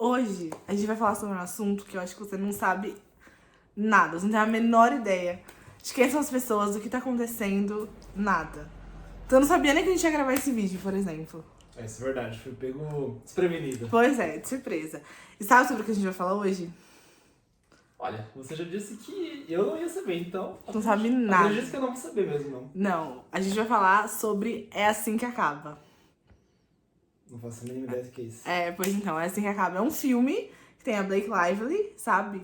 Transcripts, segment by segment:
Hoje a gente vai falar sobre um assunto que eu acho que você não sabe nada, você não tem a menor ideia de quem são as pessoas, do que tá acontecendo, nada. Então eu não sabia nem que a gente ia gravar esse vídeo, por exemplo. Isso é verdade, fui pego desprevenido. Pois é, de surpresa. E sabe sobre o que a gente vai falar hoje? Olha, você já disse que eu não ia saber, então... Não sabe nada. Acredito que eu não vou saber mesmo, não. Não, a gente vai falar sobre É Assim Que Acaba. Não faço a mínima ideia do que é isso. Pois então, É Assim Que Acaba é um filme que tem a Blake Lively, sabe?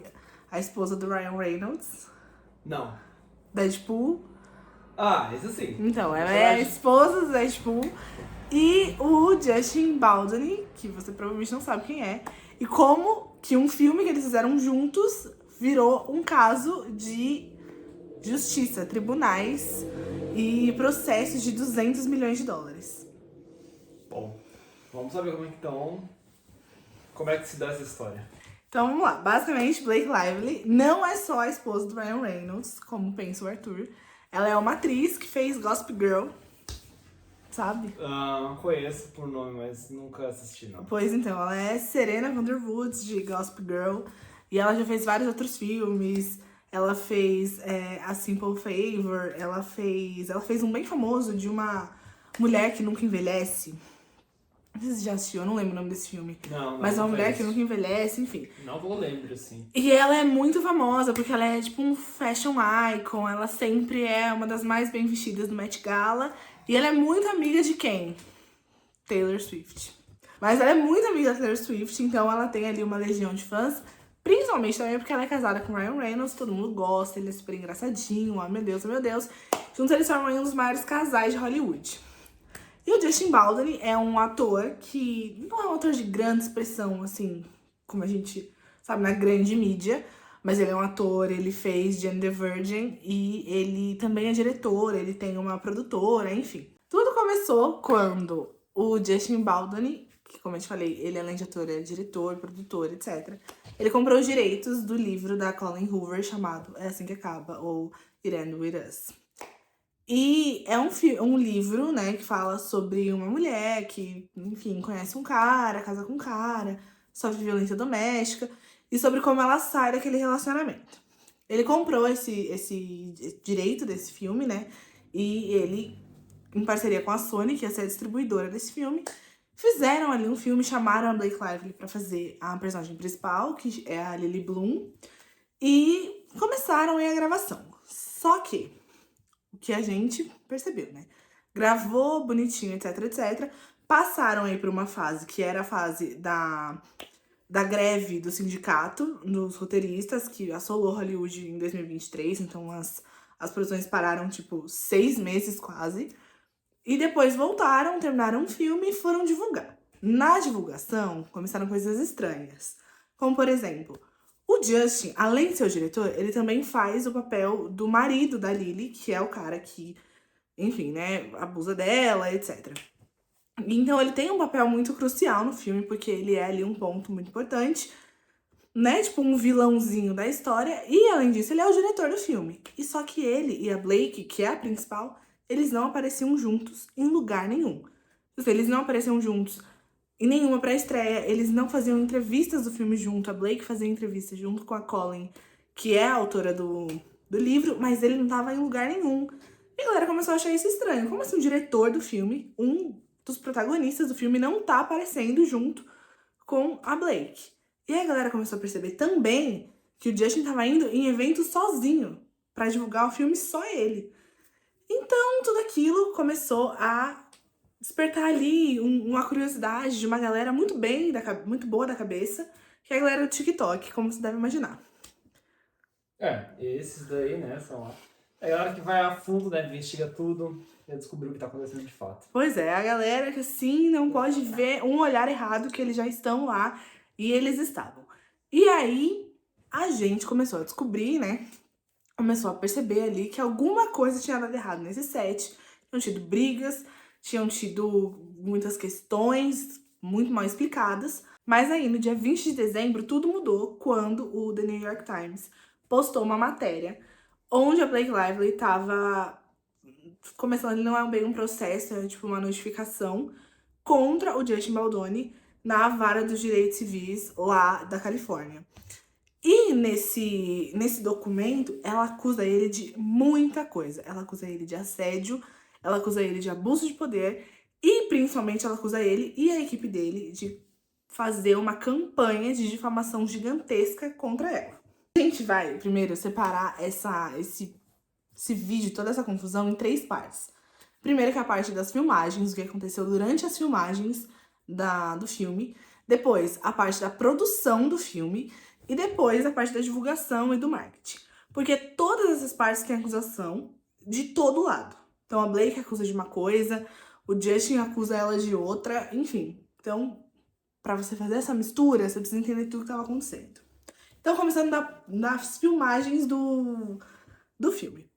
A esposa do Ryan Reynolds, Não. Deadpool. Ah, isso sim. Então, ela é a esposa do Deadpool. E o Justin Baldoni, que você provavelmente não sabe quem é. E como que um filme que eles fizeram juntos virou um caso de justiça, tribunais e processos de 200 milhões de dólares. Bom, vamos saber como é que se dá essa história. Então vamos lá. Basicamente, Blake Lively não é só a esposa do Ryan Reynolds, como pensa o Arthur. Ela é uma atriz que fez Gossip Girl, sabe? Conheço por nome, mas nunca assisti, não. Pois então, ela é Serena Van Der Woods, de Gossip Girl. E ela já fez vários outros filmes. Ela fez A Simple Favor. Ela fez um bem famoso de uma mulher que nunca envelhece. Não sei se você já assistiu, eu não lembro o nome desse filme. Não, Mas é uma mulher conheço. que nunca envelhece, enfim. Não que eu lembro, assim. E ela é muito famosa porque ela é tipo um fashion icon. Ela sempre é uma das mais bem vestidas do Met Gala. E ela é muito amiga de quem? Taylor Swift. Mas ela é muito amiga da Taylor Swift, então ela tem ali uma legião de fãs. Principalmente também porque ela é casada com Ryan Reynolds, todo mundo gosta, ele é super engraçadinho, oh meu Deus, oh meu Deus. Juntos eles formam um dos maiores casais de Hollywood. E o Justin Baldoni é um ator que não é um ator de grande expressão, assim, como a gente sabe na grande mídia. Mas ele é um ator, ele fez Jane the Virgin e ele também é diretor, ele tem uma produtora, enfim. Tudo começou quando o Justin Baldoni, que como eu te falei, ele além de ator é diretor, produtor, etc. Ele comprou os direitos do livro da Colleen Hoover chamado É Assim Que Acaba, ou It Ends With Us. E é um livro, né, que fala sobre uma mulher que, enfim, conhece um cara, casa com um cara, sofre violência doméstica, e sobre como ela sai daquele relacionamento. Ele comprou esse direito desse filme, né, e ele, em parceria com a Sony, que ia ser a distribuidora desse filme, fizeram ali um filme, chamaram a Blake Lively pra fazer a personagem principal, que é a Lily Bloom, e começaram aí a gravação. Só que o que a gente percebeu, né? Gravou bonitinho, etc, etc. Passaram aí por uma fase que era a fase da greve do sindicato dos roteiristas, que assolou Hollywood em 2023. Então as produções pararam, tipo, 6 meses quase. E depois voltaram, terminaram um filme e foram divulgar. Na divulgação, começaram coisas estranhas. Como, por exemplo, o Justin, além de ser o diretor, ele também faz o papel do marido da Lily, que é o cara que, enfim, né, abusa dela, etc. Então ele tem um papel muito crucial no filme, porque ele é ali um ponto muito importante, né, tipo um vilãozinho da história, e além disso ele é o diretor do filme. E só que ele e a Blake, que é a principal, eles não apareciam juntos em lugar nenhum. Eles não apareciam juntos em nenhuma pré-estreia, eles não faziam entrevistas do filme junto. A Blake fazia entrevista junto com a Colleen, que é a autora do livro, mas ele não tava em lugar nenhum. E a galera começou a achar isso estranho. Como assim o diretor do filme, um dos protagonistas do filme, não tá aparecendo junto com a Blake? E aí a galera começou a perceber também que o Justin tava indo em eventos sozinho pra divulgar o filme, só ele. Então tudo aquilo começou a despertar ali uma curiosidade de uma galera muito boa da cabeça, que é a galera do TikTok, como você deve imaginar. Esses daí, né, são a galera que vai a fundo, né, investiga tudo e descobriu o que tá acontecendo de fato. Pois é, a galera que assim não pode ver um olhar errado, que eles já estão lá e eles estavam. E aí a gente começou a descobrir, né, começou a perceber ali que alguma coisa tinha dado errado nesse set. Tinham tido brigas, tinham tido muitas questões muito mal explicadas. Mas aí, no dia 20 de dezembro, tudo mudou quando o The New York Times postou uma matéria onde a Blake Lively tava começando, não é bem um processo, é tipo uma notificação contra o Justin Baldoni na Vara dos Direitos Civis lá da Califórnia. E nesse documento, ela acusa ele de muita coisa. Ela acusa ele de assédio, ela acusa ele de abuso de poder e, principalmente, ela acusa ele e a equipe dele de fazer uma campanha de difamação gigantesca contra ela. A gente vai, primeiro, separar esse vídeo, toda essa confusão, em 3 partes. Primeiro que é a parte das filmagens, o que aconteceu durante as filmagens do filme. Depois, a parte da produção do filme. E depois, a parte da divulgação e do marketing. Porque todas essas partes têm acusação de todo lado. Então, a Blake acusa de uma coisa, o Justin acusa ela de outra, enfim. Então, pra você fazer essa mistura, você precisa entender tudo que estava acontecendo. Então, começando das filmagens do filme.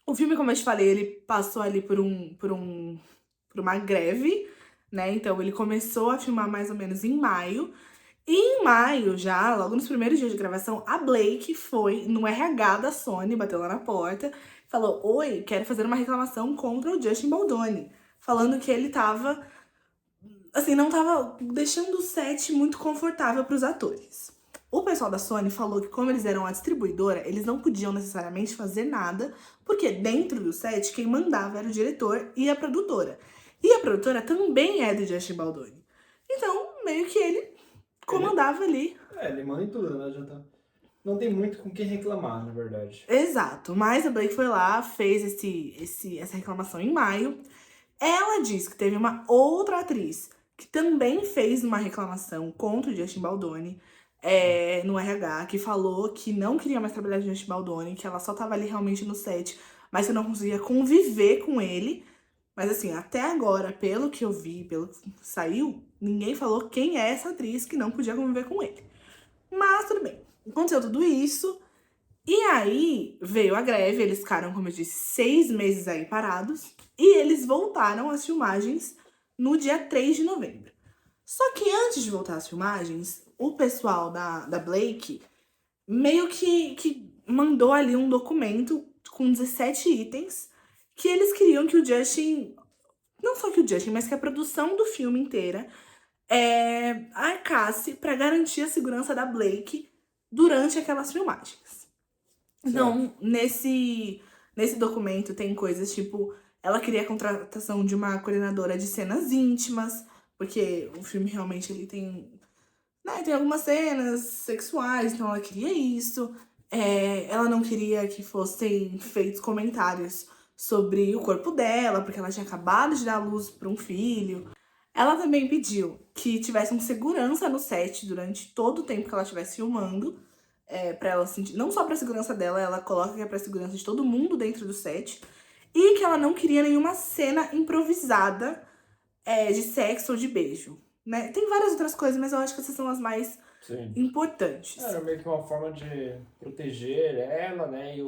O filme, como eu te falei, ele passou ali por uma greve, né? Então, ele começou a filmar mais ou menos em maio. E em maio, já, logo nos primeiros dias de gravação, a Blake foi no RH da Sony, bateu lá na porta, falou: oi, quero fazer uma reclamação contra o Justin Baldoni. Falando que ele tava, assim, não tava deixando o set muito confortável para os atores. O pessoal da Sony falou que, como eles eram a distribuidora, eles não podiam necessariamente fazer nada, porque dentro do set, quem mandava era o diretor e a produtora. E a produtora também é do Justin Baldoni. Então, meio que ele comandava ali. Ele manda em tudo, né? Não tem muito com quem reclamar, na verdade. Exato, mas a Blake foi lá, fez essa reclamação em maio. Ela disse que teve uma outra atriz que também fez uma reclamação contra o Justin Baldoni no RH, que falou que não queria mais trabalhar com o Justin Baldoni, que ela só tava ali realmente no set, mas que não conseguia conviver com ele. Mas assim, até agora, pelo que eu vi, pelo que saiu, ninguém falou quem é essa atriz que não podia conviver com ele. Mas tudo bem, aconteceu tudo isso. E aí veio a greve, eles ficaram, como eu disse, 6 meses aí parados. E eles voltaram às filmagens no dia 3 de novembro. Só que antes de voltar às filmagens, o pessoal da Blake meio que mandou ali um documento com 17 itens que eles queriam que o Justin, não só que o Justin, mas que a produção do filme inteira arcasse para garantir a segurança da Blake durante aquelas filmagens. Então, nesse documento tem coisas tipo, ela queria a contratação de uma coordenadora de cenas íntimas, porque o filme realmente ele tem algumas cenas sexuais, então ela queria isso. Ela não queria que fossem feitos comentários sobre o corpo dela, porque ela tinha acabado de dar à luz para um filho. Ela também pediu que tivesse um segurança no set durante todo o tempo que ela estivesse filmando, pra ela sentir, não só pra segurança dela, ela coloca que é pra segurança de todo mundo dentro do set, e que ela não queria nenhuma cena improvisada de sexo ou de beijo, né? Tem várias outras coisas, mas eu acho que essas são as mais importantes. Era meio que uma forma de proteger ela, né, e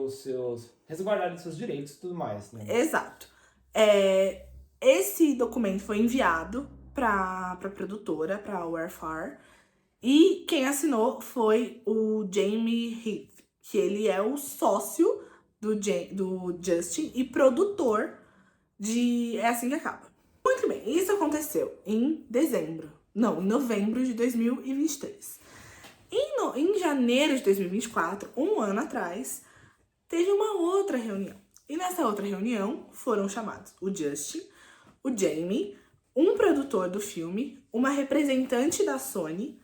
resguardar os seus direitos e tudo mais, né? Exato. Esse documento foi enviado pra produtora, pra WFR, e quem assinou foi o Jamie Heath, que ele é o sócio do Justin e produtor de É Assim Que Acaba. Muito bem, isso aconteceu em novembro de 2023. Em janeiro de 2024, um ano atrás, teve uma outra reunião. E nessa outra reunião foram chamados o Justin, o Jamie, um produtor do filme, uma representante da Sony,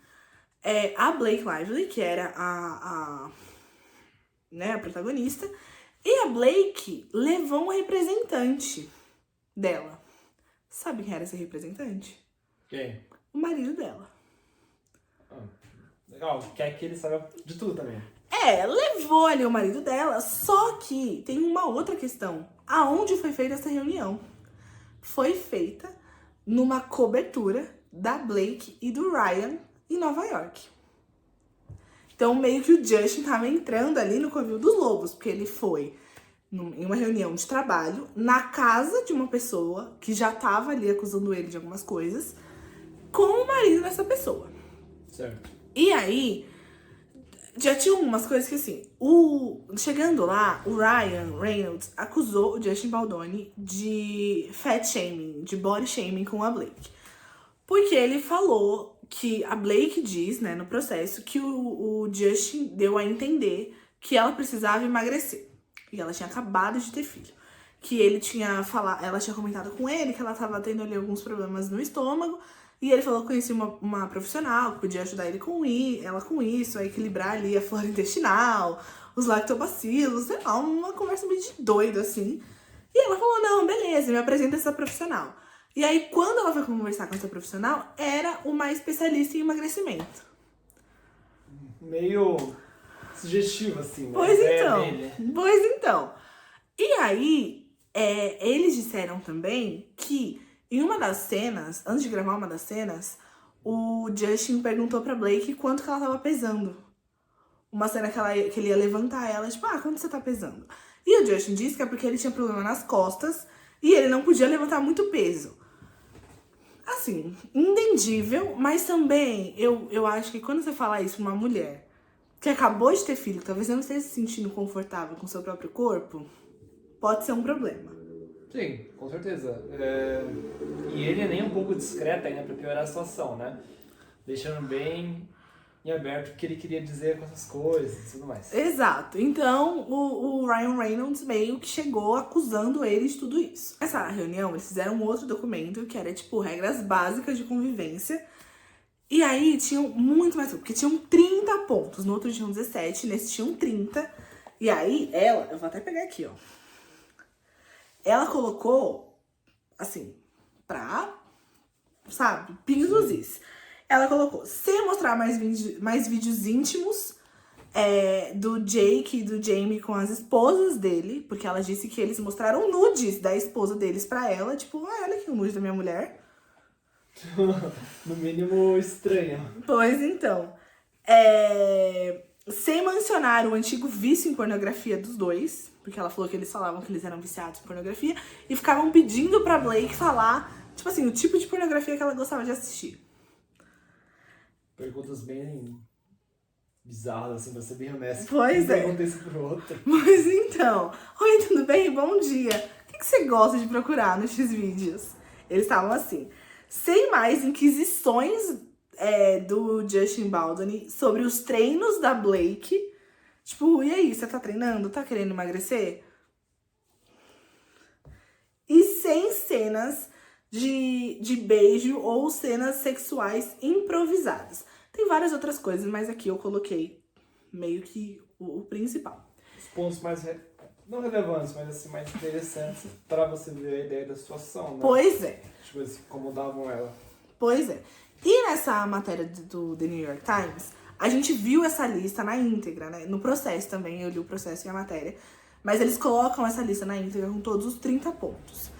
a Blake Lively, que era a protagonista, e a Blake levou um representante dela. Sabe quem era esse representante? Quem? O marido dela. Legal, quer que ele saiba de tudo também. Levou ali o marido dela, só que tem uma outra questão. Aonde foi feita essa reunião? Foi feita numa cobertura da Blake e do Ryan em Nova York. Então, meio que o Justin tava entrando ali no Covil dos Lobos, porque ele foi em uma reunião de trabalho na casa de uma pessoa que já tava ali acusando ele de algumas coisas, com o marido dessa pessoa. Certo. E aí, já tinha umas coisas que assim, chegando lá, o Ryan Reynolds acusou o Justin Baldoni de fat shaming, de body shaming com a Blake. Porque ele falou que a Blake diz, né, no processo, que o Justin deu a entender que ela precisava emagrecer. E ela tinha acabado de ter filho. Que ele tinha falado, ela tinha comentado com ele que ela tava tendo ali alguns problemas no estômago. E ele falou que conhecia uma profissional que podia ajudar ele ela com isso, a equilibrar ali a flora intestinal, os lactobacilos, sei lá, uma conversa meio de doido, assim. E ela falou, não, beleza, me apresenta essa profissional. E aí, quando ela foi conversar com essa profissional, era uma especialista em emagrecimento. Meio sugestivo, assim, né? Pois então. E aí, eles disseram também que em uma das cenas, antes de gravar uma das cenas, o Justin perguntou pra Blake quanto que ela tava pesando. Uma cena que ele ia levantar ela, tipo, quanto você tá pesando? E o Justin disse que é porque ele tinha problema nas costas e ele não podia levantar muito peso. Assim, entendível, mas também eu acho que quando você fala isso pra uma mulher que acabou de ter filho, talvez não esteja se sentindo confortável com seu próprio corpo, pode ser um problema. Sim, com certeza. E ele é nem um pouco discreto ainda pra piorar a situação, né? Deixando bem em aberto o que ele queria dizer com essas coisas e tudo mais. Exato. Então, o Ryan Reynolds meio que chegou acusando ele de tudo isso. Nessa reunião, eles fizeram um outro documento que era, tipo, regras básicas de convivência. E aí, tinham muito mais, porque tinham 30 pontos. No outro tinham 17, nesse tinham 30. E aí, eu vou até pegar aqui, ó. Ela colocou, assim, sabe, pingos nos is. Ela colocou, sem mostrar mais vídeos íntimos do Jake e do Jamie com as esposas dele, porque ela disse que eles mostraram nudes da esposa deles pra ela, tipo, olha aqui o nude da minha mulher. No mínimo estranho. Pois então. Sem mencionar o antigo vício em pornografia dos dois, porque ela falou que eles falavam que eles eram viciados em pornografia, e ficavam pedindo pra Blake falar, tipo assim, o tipo de pornografia que ela gostava de assistir. Perguntas bem bizarras, assim, pra ser bem honesto. Pois é. Pergunta isso pro outro. Mas então, oi, tudo bem? Bom dia. O que você gosta de procurar nos X-Vídeos? Eles estavam assim, sem mais inquisições do Justin Baldwin sobre os treinos da Blake. Tipo, e aí, você tá treinando? Tá querendo emagrecer? E sem cenas de beijo ou cenas sexuais improvisadas. Tem várias outras coisas, mas aqui eu coloquei meio que o principal. Os pontos mais, não relevantes, mas assim, mais interessantes pra você ver a ideia da situação, né? Pois é. Tipo, eles incomodavam ela. Pois é. E nessa matéria do The New York Times, a gente viu essa lista na íntegra, né? No processo também, eu li o processo e a matéria. Mas eles colocam essa lista na íntegra com todos os 30 pontos.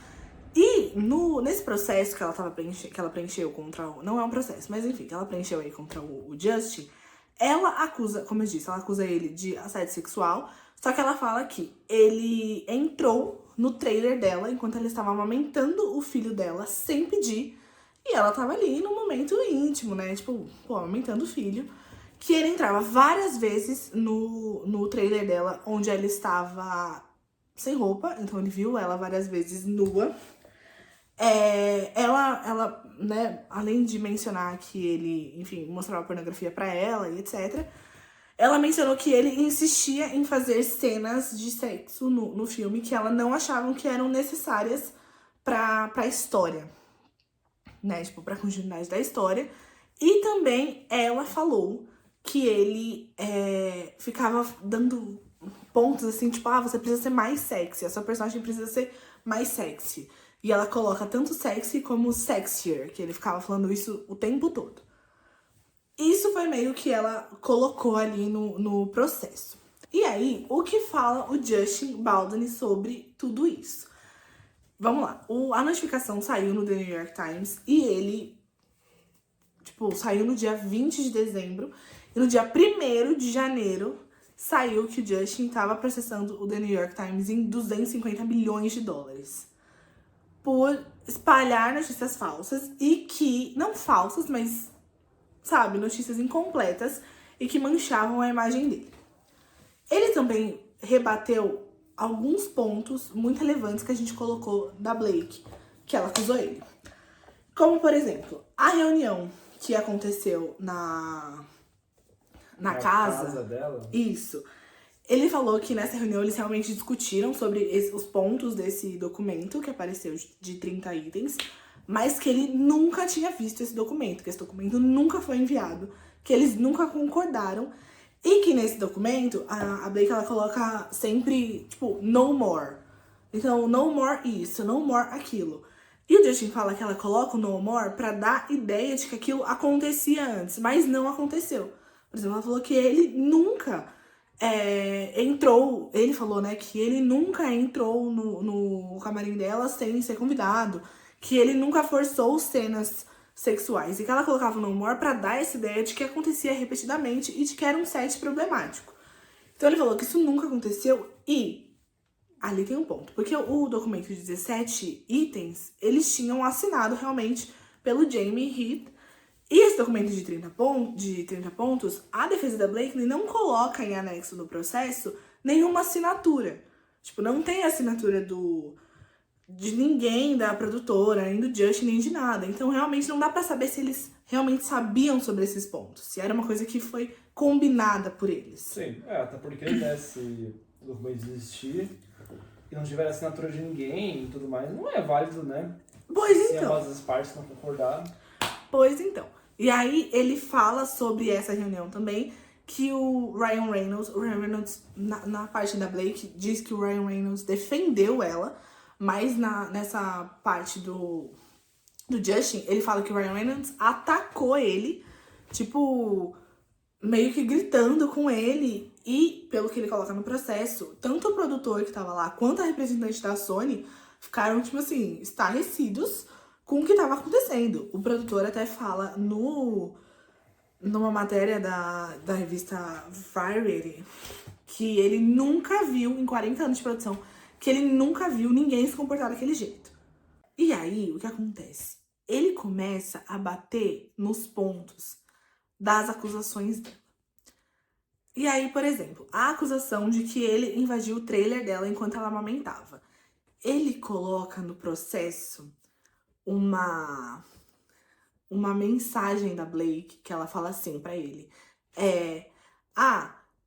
E nesse processo que ela preencheu contra o... Não é um processo, mas enfim, que ela preencheu aí contra o Justin, ela acusa, como eu disse, ela acusa ele de assédio sexual, só que ela fala que ele entrou no trailer dela enquanto ela estava amamentando o filho dela sem pedir, e ela tava ali num momento íntimo, né, tipo, amamentando o filho, que ele entrava várias vezes no trailer dela, onde ela estava sem roupa, então ele viu ela várias vezes nua. Ela, né, além de mencionar que ele, enfim, mostrava pornografia pra ela e etc., ela mencionou que ele insistia em fazer cenas de sexo no filme que ela não achavam que eram necessárias pra história, né, tipo, pra continuidade da história. E também ela falou que ele ficava dando pontos assim, tipo, você precisa ser mais sexy, a sua personagem precisa ser mais sexy. E ela coloca tanto sexy como sexier, que ele ficava falando isso o tempo todo. Isso foi meio que ela colocou ali no processo. E aí, o que fala o Justin Baldwin sobre tudo isso? Vamos lá. A notificação saiu no The New York Times e ele, saiu no dia 20 de dezembro. E no dia 1º de janeiro, saiu que o Justin estava processando o The New York Times em 250 milhões de dólares. Por espalhar notícias falsas e que, não falsas, mas, sabe, notícias incompletas e que manchavam a imagem dele. Ele também rebateu alguns pontos muito relevantes que a gente colocou da Blake, que ela acusou ele. Como, por exemplo, a reunião que aconteceu na casa dela. Isso. Ele falou que nessa reunião eles realmente discutiram sobre os pontos desse documento que apareceu de 30 itens, mas que ele nunca tinha visto esse documento, que esse documento nunca foi enviado, que eles nunca concordaram, e que nesse documento a Blake ela coloca sempre, tipo, no more. Então, no more isso, no more aquilo. E o Justin fala que ela coloca o no more pra dar ideia de que aquilo acontecia antes, mas não aconteceu. Por exemplo, ela falou que ele nunca entrou, ele falou, né, que ele nunca entrou no camarim dela sem ser convidado, que ele nunca forçou cenas sexuais, e que ela colocava no humor pra dar essa ideia de que acontecia repetidamente e de que era um set problemático. Então ele falou que isso nunca aconteceu e ali tem um ponto, porque o documento de 17 itens, eles tinham assinado realmente pelo Jamie Heath. E esse documento de 30 pontos, a defesa da Blakely não coloca em anexo do processo nenhuma assinatura. Tipo, não tem assinatura de ninguém da produtora, nem do Justin, nem de nada. Então, realmente, não dá pra saber se eles realmente sabiam sobre esses pontos. Se era uma coisa que foi combinada por eles. Sim, até porque, né, se o documento existir e não tiver assinatura de ninguém e tudo mais, não é válido, né? Pois se então. ambas as partes não concordaram. Pois então. E aí ele fala sobre essa reunião também, que o Ryan Reynolds, na parte da Blake, diz que o Ryan Reynolds defendeu ela, mas nessa parte do Justin, ele fala que o Ryan Reynolds atacou ele, tipo, meio que gritando com ele, e pelo que ele coloca no processo, tanto o produtor que tava lá, quanto a representante da Sony, ficaram, tipo assim, estarrecidos com o que estava acontecendo. O produtor até fala numa matéria da revista Variety que ele nunca viu, em 40 anos de produção, que ele nunca viu ninguém se comportar daquele jeito. E aí, o que acontece? Ele começa a bater nos pontos das acusações dela. E aí, por exemplo, a acusação de que ele invadiu o trailer dela enquanto ela amamentava. Ele coloca no processo uma mensagem da Blake que ela fala assim pra ele.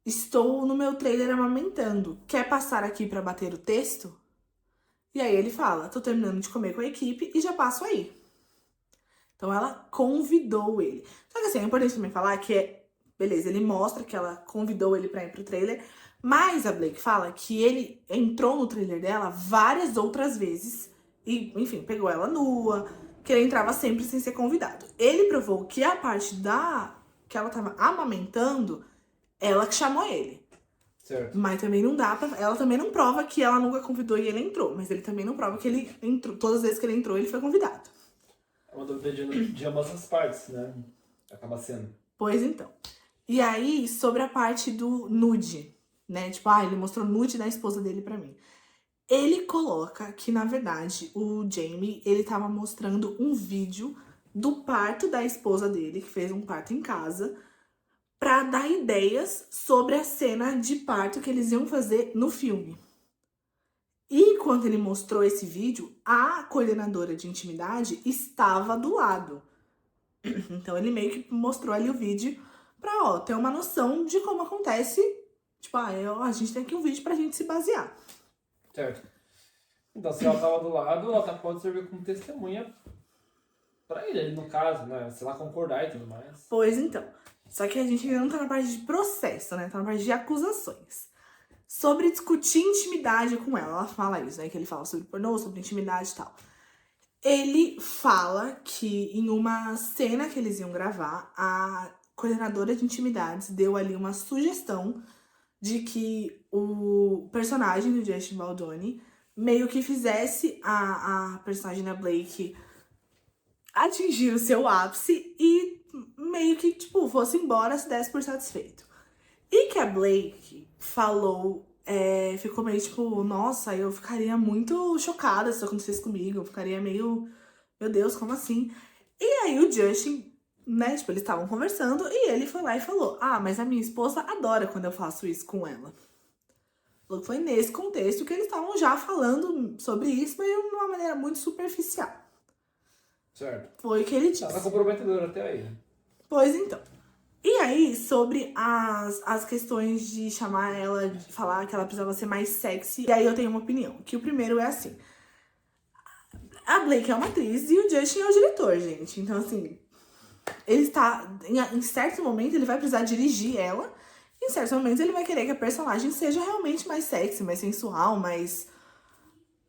Estou no meu trailer amamentando. Quer passar aqui pra bater o texto? E aí ele fala, tô terminando de comer com a equipe e já passo aí. Então ela convidou ele. Só que assim, é importante também falar que beleza, ele mostra que ela convidou ele pra ir pro trailer, mas a Blake fala que ele entrou no trailer dela várias outras vezes e, enfim, pegou ela nua, que ele entrava sempre sem ser convidado. Ele provou que a parte que ela tava amamentando, ela que chamou ele. Certo. Mas também não dá pra... Ela também não prova que ela nunca convidou e ele entrou. Mas ele também não prova que ele entrou. Todas as vezes que ele entrou, ele foi convidado. É uma dúvida de ambas as partes, né? Acaba sendo. Pois então. E aí, sobre a parte do nude, né? Tipo, ele mostrou nude da esposa dele pra mim. Ele coloca que, na verdade, o Jamie, ele tava mostrando um vídeo do parto da esposa dele, que fez um parto em casa, pra dar ideias sobre a cena de parto que eles iam fazer no filme. E quando ele mostrou esse vídeo, a coordenadora de intimidade estava do lado. Então ele meio que mostrou ali o vídeo pra, ter uma noção de como acontece. Tipo, a gente tem aqui um vídeo pra gente se basear. Certo. Então, se ela tava do lado, ela pode servir como testemunha pra ele, no caso, né? Se ela concordar e tudo mais. Pois então. Só que a gente ainda não tá na parte de processo, né? Tá na parte de acusações. Sobre discutir intimidade com ela. Ela fala isso, né? Que ele fala sobre pornô, sobre intimidade e tal. Ele fala que em uma cena que eles iam gravar, a coordenadora de intimidades deu ali uma sugestão de que o personagem do Justin Baldoni meio que fizesse a personagem da Blake atingir o seu ápice e meio que, tipo, fosse embora, se desse por satisfeito. E que a Blake falou, ficou meio tipo, nossa, eu ficaria muito chocada se isso acontecesse comigo, eu ficaria meio, meu Deus, como assim? E aí o Justin, né, tipo, eles estavam conversando e ele foi lá e falou, mas a minha esposa adora quando eu faço isso com ela. Foi nesse contexto que eles estavam já falando sobre isso, mas de uma maneira muito superficial. Certo. Foi o que ele disse. Tá comprometedor até aí. Pois então. E aí, sobre as questões de chamar ela, de falar que ela precisava ser mais sexy, e aí eu tenho uma opinião. Que o primeiro é assim. A Blake é uma atriz e o Justin é o diretor, gente. Então, assim, ele está... Em certo momento, ele vai precisar dirigir ela. Em certos momentos, ele vai querer que a personagem seja realmente mais sexy, mais sensual, mais...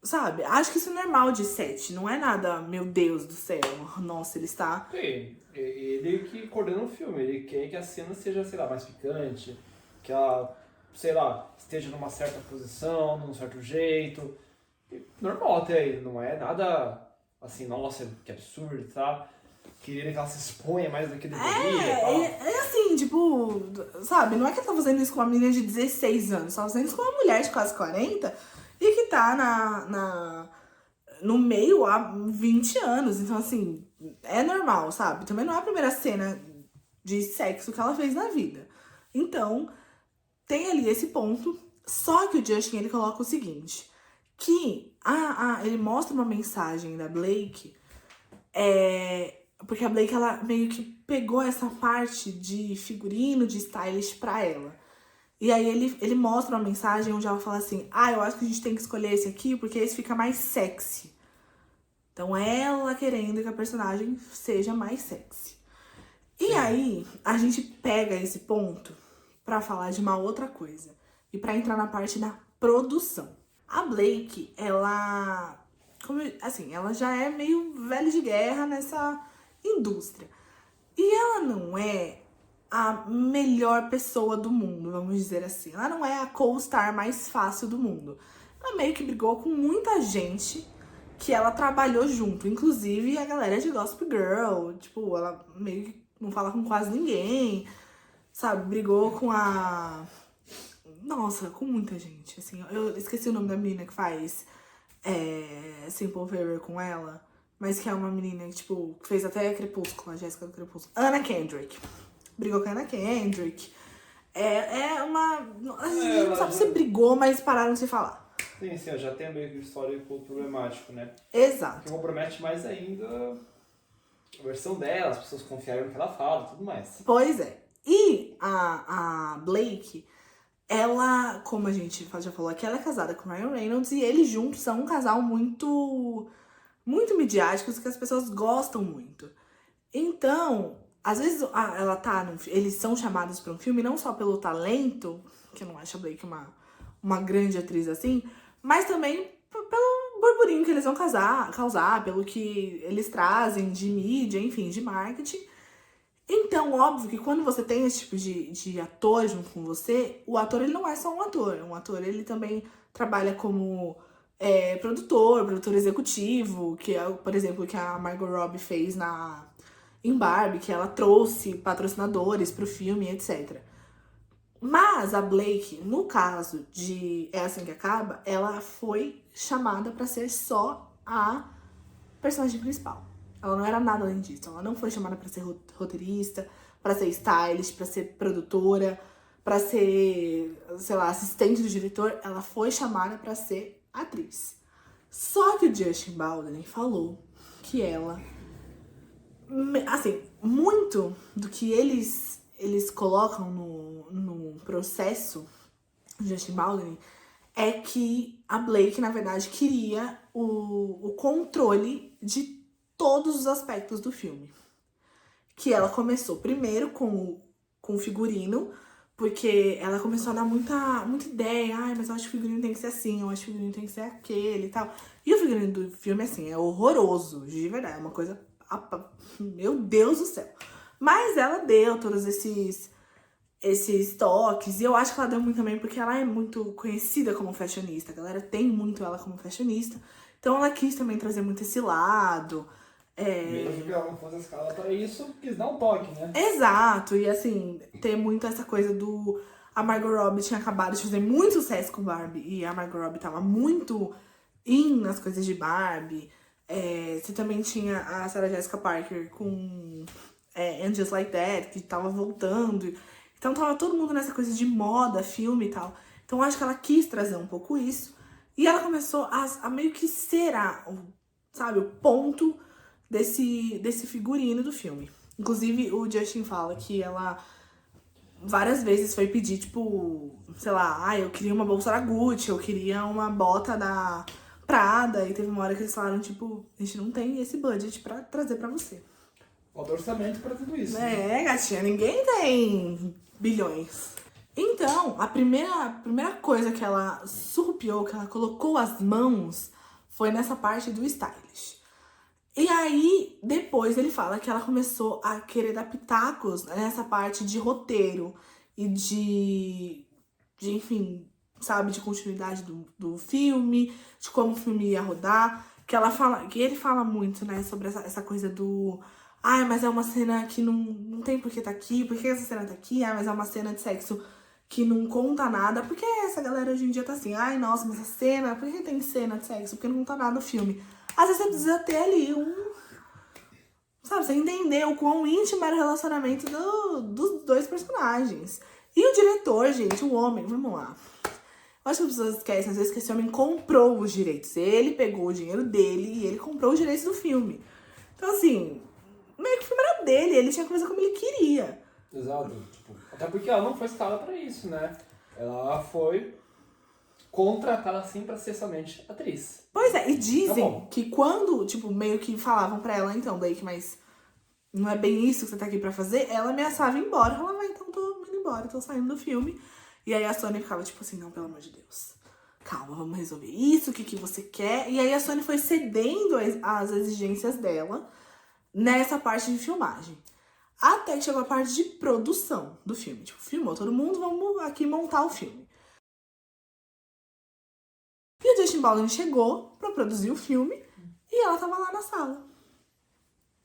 Sabe? Acho que isso é normal de set. Não é nada, meu Deus do céu. Nossa, ele está... Sim, ele que coordena o filme, ele quer que a cena seja, sei lá, mais picante, que ela, sei lá, esteja numa certa posição, num certo jeito. E normal até aí, não é nada assim, nossa, que absurdo, tá? Queria que ela se exponha mais do que deveria e tal. É assim, tipo, sabe? Não é que ele tá fazendo isso com uma menina de 16 anos, tá fazendo isso com uma mulher de quase 40 e que tá no meio há 20 anos. Então, assim, é normal, sabe? Também não é a primeira cena de sexo que ela fez na vida. Então, tem ali esse ponto. Só que o Justin, ele coloca o seguinte, que ele mostra uma mensagem da Blake, porque a Blake, ela meio que pegou essa parte de figurino, de stylist pra ela. E aí ele mostra uma mensagem onde ela fala assim, eu acho que a gente tem que escolher esse aqui porque esse fica mais sexy. Então ela querendo que a personagem seja mais sexy. E aí a gente pega esse ponto pra falar de uma outra coisa. E pra entrar na parte da produção. A Blake, ela já é meio velha de guerra nessa indústria. E ela não é a melhor pessoa do mundo, vamos dizer assim. Ela não é a co-star mais fácil do mundo. Ela meio que brigou com muita gente que ela trabalhou junto. Inclusive a galera de Gossip Girl. Tipo, ela meio que não fala com quase ninguém. Sabe? Brigou com a... Nossa, com muita gente. Assim, eu esqueci o nome da menina que faz Simple Favor com ela. Mas que é uma menina que, tipo, fez até Crepúsculo, a Jéssica do Crepúsculo. Anna Kendrick. Brigou com a Anna Kendrick. A gente não sabe se brigou, mas pararam de se falar. Sim, sim, já tem meio que um histórico problemático, né? Exato. Que compromete mais ainda a versão dela, as pessoas confiaram no que ela fala e tudo mais. Pois é. E a Blake, ela, como a gente já falou aqui, ela é casada com o Ryan Reynolds e eles juntos são um casal muito midiáticos que as pessoas gostam muito. Então, às vezes eles são chamados para um filme não só pelo talento, que eu não acho a Blake uma grande atriz assim, mas também pelo burburinho que eles vão causar, pelo que eles trazem de mídia, enfim, de marketing. Então, óbvio que quando você tem esse tipo de ator junto com você, o ator ele não é só um ator. Um ator ele também trabalha como produtor executivo, que é, por exemplo, o que a Margot Robbie fez em Barbie, que ela trouxe patrocinadores pro filme, etc. Mas a Blake, no caso de É Assim Que Acaba, ela foi chamada pra ser só a personagem principal. Ela não era nada além disso. Ela não foi chamada pra ser roteirista, pra ser stylist, pra ser produtora, pra ser, sei lá, assistente do diretor. Ela foi chamada pra ser atriz. Só que o Justin Baldwin falou que ela... Assim, muito do que eles colocam no processo do Justin Baldwin é que a Blake, na verdade, queria o controle de todos os aspectos do filme. Que ela começou primeiro com o figurino, porque ela começou a dar muita ideia. Mas eu acho que o figurino tem que ser assim, eu acho que o figurino tem que ser aquele e tal. E o figurino do filme, assim, é horroroso, de verdade. É uma coisa... Meu Deus do céu. Mas ela deu todos esses toques. E eu acho que ela deu muito também porque ela é muito conhecida como fashionista. A galera tem muito ela como fashionista. Então ela quis também trazer muito esse lado. Mesmo que ela não fosse a escala para isso, quis dar um toque, né? Exato. E assim, ter muito essa coisa do... A Margot Robbie tinha acabado de fazer muito sucesso com Barbie. E a Margot Robbie tava muito nas coisas de Barbie. Você também tinha a Sarah Jessica Parker com And Just Like That, que tava voltando. Então tava todo mundo nessa coisa de moda, filme e tal. Então acho que ela quis trazer um pouco isso. E ela começou a meio que ser o ponto desse figurino do filme. Inclusive, o Justin fala que ela várias vezes foi pedir, tipo, sei lá, eu queria uma bolsa da Gucci, eu queria uma bota da Prada, e teve uma hora que eles falaram, tipo, a gente não tem esse budget pra trazer pra você. Falta orçamento pra tudo isso. Né? Gatinha, ninguém tem bilhões. Então, a primeira coisa que ela surrupiou, que ela colocou as mãos, foi nessa parte do stylish. E aí, depois ele fala que ela começou a querer dar pitacos nessa parte de roteiro e enfim, sabe, de continuidade do filme, de como o filme ia rodar. Que ele fala muito, né, sobre essa coisa do... mas é uma cena que não tem por que tá aqui, por que essa cena tá aqui? Mas é uma cena de sexo que não conta nada. Porque essa galera hoje em dia tá assim, nossa, mas a cena, por que tem cena de sexo? Porque não conta nada no filme. Às vezes você precisa ter ali sabe, você entender o quão íntimo era o relacionamento dos dois personagens. E o diretor, gente, o homem, vamos lá. Eu acho que as pessoas esquecem, às vezes, que esse homem comprou os direitos. Ele pegou o dinheiro dele e ele comprou os direitos do filme. Então, assim, meio que o filme era dele, ele tinha que fazer como ele queria. Exato. Tipo, até porque ela não foi escala pra isso, né? Ela foi contratada assim pra ser somente atriz. Pois é, e dizem que quando, tipo, meio que falavam pra ela, então, Blake, mas não é bem isso que você tá aqui pra fazer, ela ameaçava ir embora. Ela vai, então tô indo embora, tô saindo do filme. E aí a Sony ficava tipo assim, não, pelo amor de Deus, calma, vamos resolver isso, o que você quer? E aí a Sony foi cedendo as exigências dela nessa parte de filmagem. Até que chegou a parte de produção do filme. Tipo, filmou todo mundo, vamos aqui montar o filme. E o Justin Baldwin chegou pra produzir o filme e ela tava lá na sala.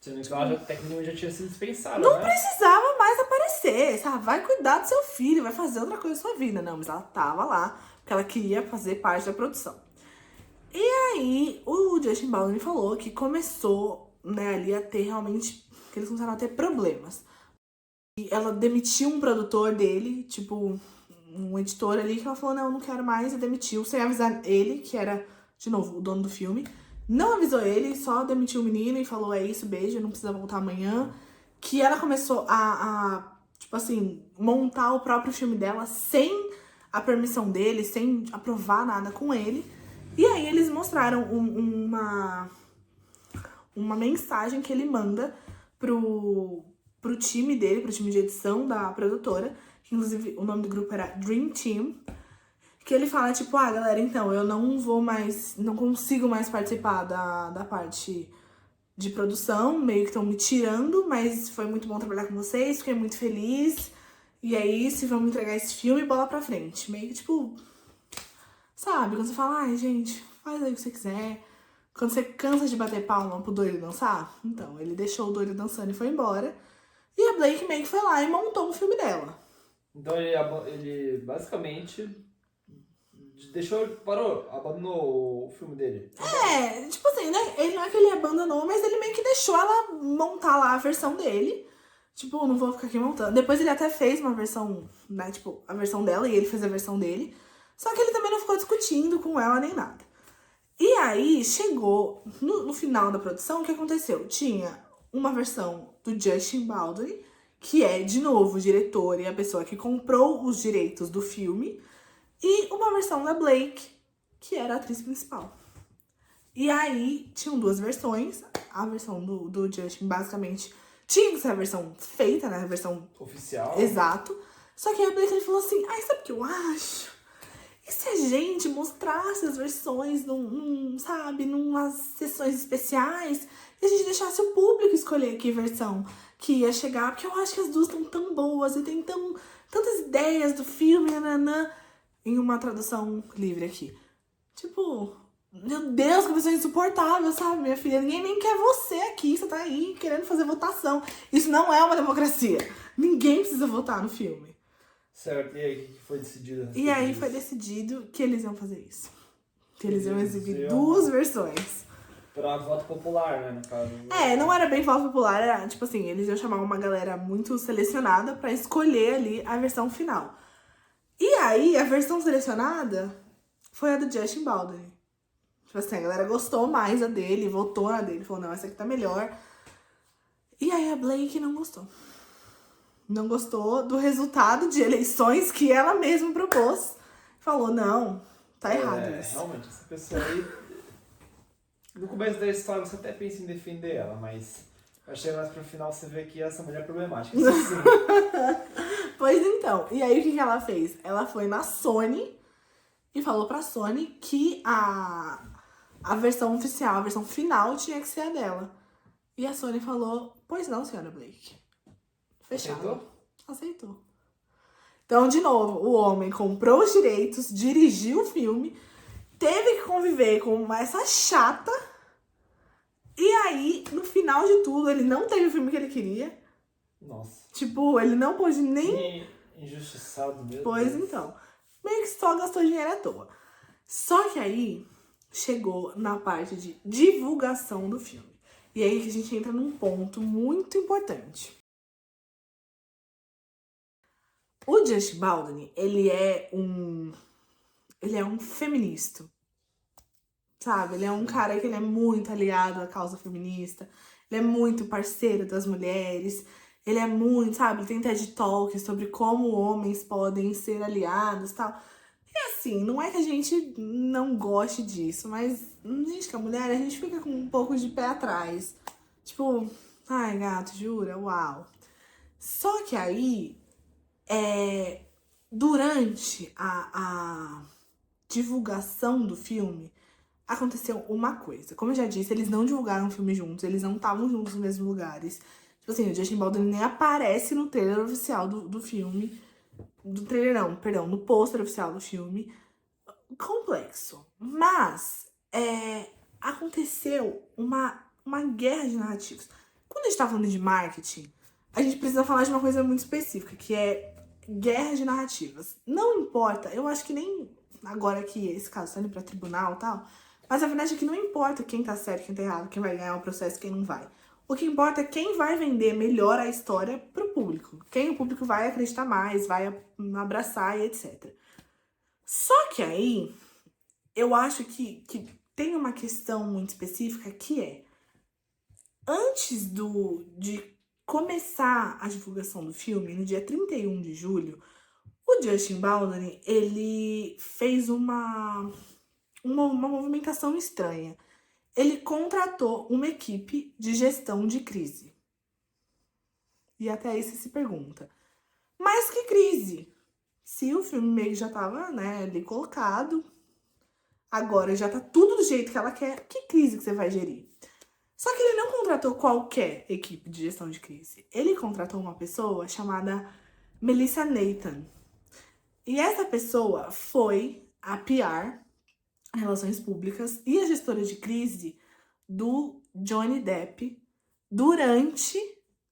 Sendo que ela tecnicamente já tinha sido dispensada, não precisava mais aparecer, sabe? Vai cuidar do seu filho, vai fazer outra coisa da sua vida. Não, mas ela tava lá porque ela queria fazer parte da produção. E aí, o Justin Baldwin falou que começou, né, ali a ter realmente... que eles começaram a ter problemas. E ela demitiu um produtor dele, tipo... um editor ali, que ela falou, não quero mais, e demitiu, sem avisar ele, que era, de novo, o dono do filme. Não avisou ele, só demitiu o menino e falou, é isso, beijo, não precisa voltar amanhã. Que ela começou tipo assim, montar o próprio filme dela sem a permissão dele, sem aprovar nada com ele. E aí eles mostraram uma mensagem que ele manda pro time dele, pro time de edição da produtora, que inclusive o nome do grupo era Dream Team, que ele fala, tipo, galera, então, eu não consigo mais participar da parte de produção, meio que estão me tirando, mas foi muito bom trabalhar com vocês, fiquei muito feliz, e é isso, vamos entregar esse filme e bola pra frente. Meio que, tipo, sabe, quando você fala, gente, faz aí o que você quiser, quando você cansa de bater palma pro doido dançar, então, ele deixou o doido dançando e foi embora, e a Blake meio que foi lá e montou o filme dela. Então ele basicamente abandonou o filme dele. Tipo assim, né? Ele não é que ele abandonou, mas ele meio que deixou ela montar lá a versão dele. Tipo, não vou ficar aqui montando. Depois ele até fez uma versão, né? Tipo, a versão dela e ele fez a versão dele. Só que ele também não ficou discutindo com ela nem nada. E aí, chegou no final da produção, o que aconteceu? Tinha uma versão do Justin Baldwin, que é, de novo, o diretor e a pessoa que comprou os direitos do filme, e uma versão da Blake, que era a atriz principal. E aí, tinham duas versões. A versão do Justin, basicamente, tinha que ser a versão feita, né? A versão oficial. Exato. Só que a Blake falou assim, sabe o que eu acho? E se a gente mostrasse as versões sabe, numas sessões especiais, e a gente deixasse o público escolher que versão que ia chegar, porque eu acho que as duas estão tão boas e tem tantas ideias do filme, nananã, em uma tradução livre aqui. Tipo, meu Deus, que pessoa insuportável, sabe, minha filha? Ninguém nem quer você aqui, você tá aí querendo fazer votação. Isso não é uma democracia. Ninguém precisa votar no filme. Certo, e aí, o que foi decidido? E aí foi decidido que eles iam fazer isso. Que eles iam exibir duas versões. Pra voto popular, né, no caso. Não era bem voto popular, era tipo assim, eles iam chamar uma galera muito selecionada pra escolher ali a versão final. E aí, a versão selecionada foi a do Justin Baldwin. Tipo assim, a galera gostou mais da dele, votou na dele, falou, não, essa aqui tá melhor. E aí a Blake não gostou. Não gostou do resultado de eleições que ela mesma propôs. Falou, não, tá errado isso. Realmente, essa pessoa aí... No começo da história você até pensa em defender ela, mas vai chegar mais pro final você vê que essa mulher é problemática. Isso sim. Pois então, e aí o que ela fez? Ela foi na Sony e falou pra Sony que a versão oficial, a versão final tinha que ser a dela. E a Sony falou, pois não, senhora Blake. Fechado. Aceitou. Então, de novo, o homem comprou os direitos, dirigiu o filme, teve que conviver com essa chata. E aí, no final de tudo, ele não teve o filme que ele queria. Nossa. Tipo, ele não pôde nem... Injustiçado mesmo. Pois então. Meio que só gastou dinheiro à toa. Só que aí, chegou na parte de divulgação do filme. E aí que a gente entra num ponto muito importante. O Justin Baldwin, ele é um feminista. Sabe? Ele é um cara que ele é muito aliado à causa feminista. Ele é muito parceiro das mulheres. Ele é muito, sabe? Ele tem TED Talks sobre como homens podem ser aliados e tal. E assim, não é que a gente não goste disso, mas a gente que é mulher, a gente fica com um pouco de pé atrás. Tipo, ai, gato, jura? Uau. Só que aí, durante a divulgação do filme, aconteceu uma coisa. Como eu já disse, eles não divulgaram o filme juntos, eles não estavam juntos nos mesmos lugares. Tipo assim, o Justin Baldwin nem aparece no trailer oficial do filme. Do trailer não, perdão, no pôster oficial do filme. Complexo. Mas, aconteceu uma guerra de narrativas. Quando a gente tá falando de marketing, a gente precisa falar de uma coisa muito específica, que é guerra de narrativas. Não importa, eu acho que nem agora que esse caso tá indo pra tribunal e tal, mas a verdade é que não importa quem tá certo, quem tá errado, quem vai ganhar o processo, quem não vai. O que importa é quem vai vender melhor a história pro público. Quem o público vai acreditar mais, vai abraçar e etc. Só que aí, eu acho que tem uma questão muito específica que é, antes de começar a divulgação do filme, no dia 31 de julho, o Justin Baldwin, ele fez uma movimentação estranha. Ele contratou uma equipe de gestão de crise. E até aí você se pergunta, mas que crise? Se o filme meio que já tava, né, ali colocado, agora já tá tudo do jeito que ela quer, que crise que você vai gerir? Só que ele não contratou qualquer equipe de gestão de crise. Ele contratou uma pessoa chamada Melissa Nathan. E essa pessoa foi a PR, Relações Públicas, e a gestora de crise do Johnny Depp durante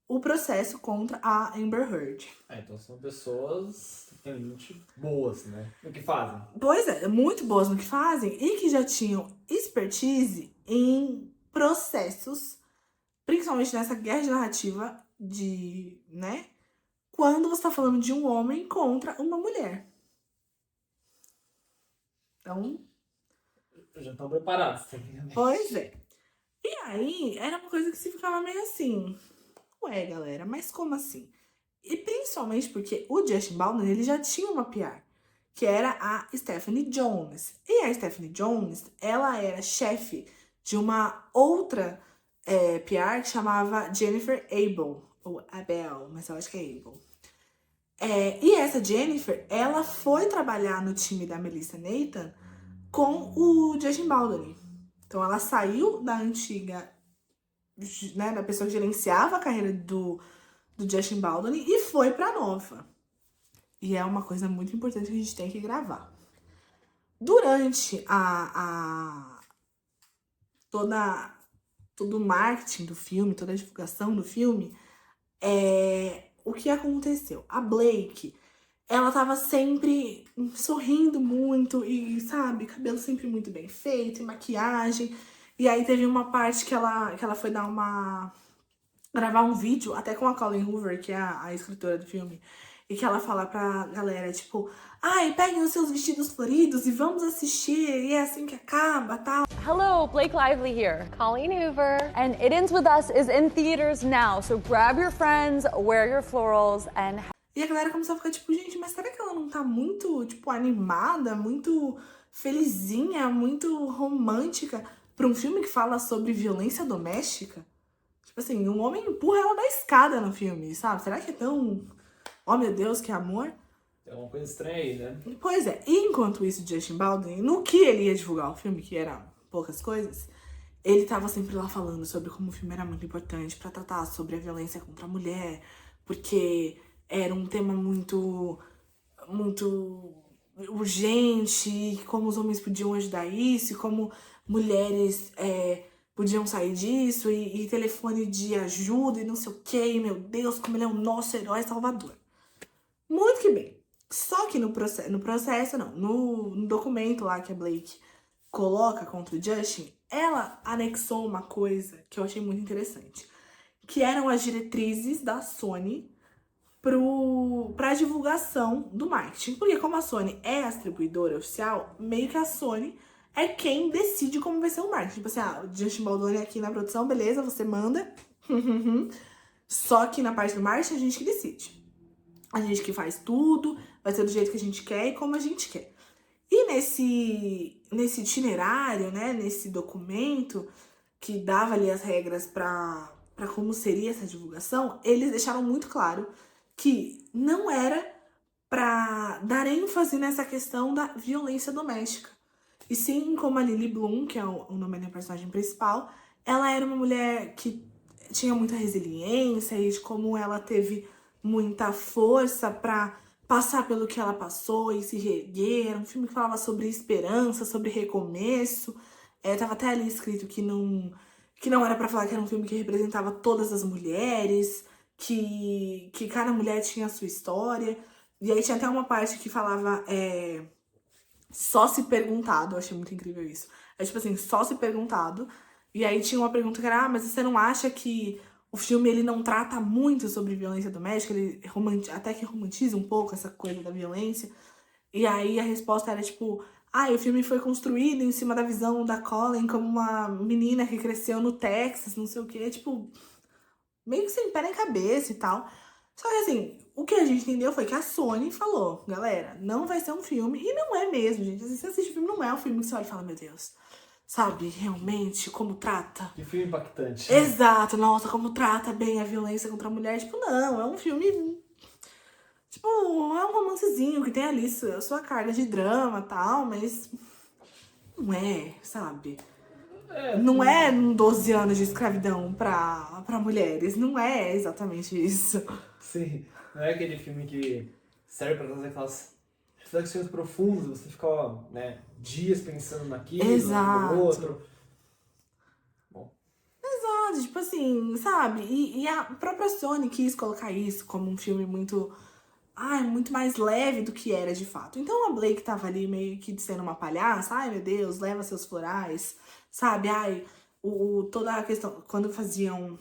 o processo contra a Amber Heard. Então são pessoas realmente boas, né? No que fazem. Pois é, muito boas no que fazem e que já tinham expertise em processos, principalmente nessa guerra de narrativa de, né? Quando você tá falando de um homem contra uma mulher. Então, Já estão preparados, pois é. E aí, era uma coisa que se ficava meio assim, ué, galera, mas como assim? E principalmente porque o Justin Baldwin, ele já tinha uma PR, que era a Stephanie Jones. E a Stephanie Jones, ela era chefe de uma outra PR que chamava Jennifer Abel, ou Abel, mas eu acho que é Abel. E essa Jennifer, ela foi trabalhar no time da Melissa Nathan com o Justin Baldwin. Então ela saiu da antiga, né, da pessoa que gerenciava a carreira do Justin Baldwin e foi pra nova. E é uma coisa muito importante que a gente tem que gravar. Durante todo o marketing do filme, toda a divulgação do filme, o que aconteceu? A Blake, ela tava sempre sorrindo muito e, sabe, cabelo sempre muito bem feito, e maquiagem. E aí teve uma parte que ela foi gravar um vídeo, até com a Colleen Hoover, que é a escritora do filme. e que ela fala pra galera, tipo, ai, peguem os seus vestidos floridos e vamos assistir, e é assim que acaba, tal. Hello, Blake Lively here. Colleen Hoover. And It Ends With Us is in theaters now, so grab your friends, wear your florals, and... E a galera começou a ficar tipo, gente, mas será que ela não tá muito, tipo, animada, muito felizinha, muito romântica pra um filme que fala sobre violência doméstica? Tipo assim, um homem empurra ela da escada no filme, sabe? Será que é tão... Oh, meu Deus, que amor? É uma coisa estranha aí, né? Pois é. E enquanto isso, Justin Baldwin, no que ele ia divulgar o filme, que era poucas coisas, ele tava sempre lá falando sobre como o filme era muito importante pra tratar sobre a violência contra a mulher, porque era um tema muito urgente, como os homens podiam ajudar isso, como mulheres podiam sair disso, e telefone de ajuda e não sei o que, meu Deus, como ele é o nosso herói salvador. Muito que bem. Só que no documento lá que a Blake coloca contra o Justin, ela anexou uma coisa que eu achei muito interessante, que eram as diretrizes da Sony pra divulgação do marketing. Porque como a Sony é a distribuidora oficial, meio que a Sony é quem decide como vai ser o marketing. Tipo assim, o Justin Baldwin aqui na produção, beleza, você manda. Só que na parte do marketing a gente que decide. A gente que faz tudo, vai ser do jeito que a gente quer e como a gente quer. E nesse itinerário, né, nesse documento que dava ali as regras pra como seria essa divulgação, eles deixaram muito claro que não era pra dar ênfase nessa questão da violência doméstica. E sim, como a Lily Bloom, que é o nome da personagem principal, ela era uma mulher que tinha muita resiliência e de como ela teve muita força pra passar pelo que ela passou e se reerguer. Era um filme que falava sobre esperança, sobre recomeço. Tava até ali escrito que não era pra falar que era um filme que representava todas as mulheres, que cada mulher tinha a sua história. E aí tinha até uma parte que falava só se perguntado. Eu achei muito incrível isso. É tipo assim, só se perguntado. E aí tinha uma pergunta que era, mas você não acha que o filme ele não trata muito sobre violência doméstica? Ele até que romantiza um pouco essa coisa da violência. E aí a resposta era tipo, o filme foi construído em cima da visão da Colleen como uma menina que cresceu no Texas, não sei o quê. Tipo, meio que sem pé nem cabeça e tal. Só que assim, o que a gente entendeu foi que a Sony falou, galera, não vai ser um filme. E não é mesmo, gente. Assim, você assiste o filme, não é um filme que você olha e fala, meu Deus, sabe, realmente, como trata. Que filme impactante. Exato, nossa, como trata bem a violência contra a mulher. Tipo, não, é um filme... Tipo, é um romancezinho que tem ali sua carga de drama e tal, mas... Não é, sabe? Não é 12 anos de escravidão pra mulheres. Não é exatamente isso. Sim, não é aquele filme que serve pra trazer aquelas reflexões profundas, você fica, né, dias pensando naquilo, Exato. no outro. Bom. Exato, tipo assim, sabe? E a própria Sony quis colocar isso como um filme muito mais leve do que era de fato. Então a Blake tava ali meio que sendo uma palhaça. Ai, meu Deus, leva seus florais, sabe? Toda a questão... Quando faziam